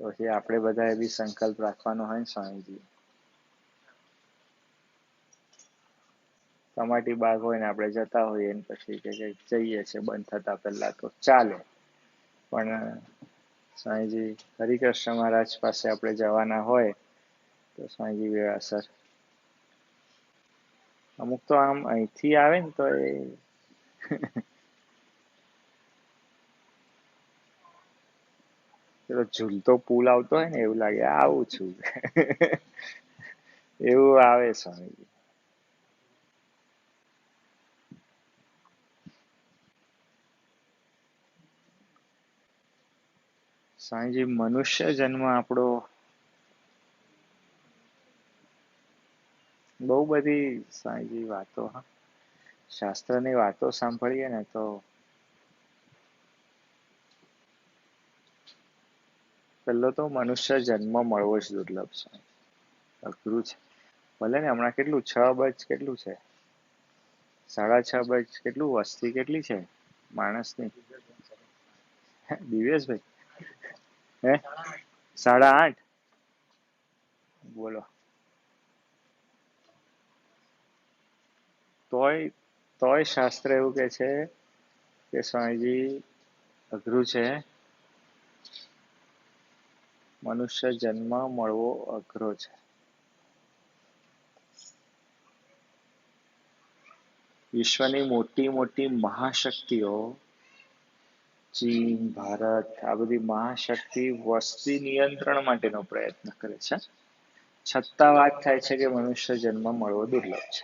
પછી આપણે બધાએ બી સંકલ્પ રાખવાનો હોય ને સ્વામીજી. કમાટી બાગ હોય ને આપણે જતા હોઈએ ને પછી કે જઈએ છે બંધ થતા પહેલા તો ચાલે, પણ સ્વામીજી હરિકૃષ્ણ મહારાજ પાસે આપણે જવાના હોય તો સ્વામીજી વેળાસર અમુક તો આમ અહીંથી આવે ને તો એ પેલો ઝૂલતો પુલ આવતો હોય ને એવું લાગે આવું છું એવું આવે સ્વામીજી. સ્વામીજી મનુષ્ય જન્મ આપણો બહુ બધી સ્વામીજી વાતો, હા, શાસ્ત્રની વાતો સાંભળીએ ને તો પેલો તો મનુષ્ય જન્મ મળવો જ દુર્લભ છે, અઘરું છે. ભલે ને હમણાં કેટલું 6 અબજ કેટલું છે, 6.5 અબજ કેટલું વસ્તી કેટલી છે માણસની? દિવ્યેશભાઈ હે 8.5 બોલો. તોય શાસ્ત્ર એવું કે છે કે સ્વામીજી અઘરું છે, મનુષ્ય જન્મ મળવો અઘરો છે. વિશ્વની મોટી મોટી મહાશક્તિઓ, ચીન, ભારત, આ બધી મહાશક્તિ વસ્તી નિયંત્રણ માટેનો પ્રયત્ન કરે છે, છતાં વાત થાય છે કે મનુષ્ય જન્મ મળવો દુર્લભ છે.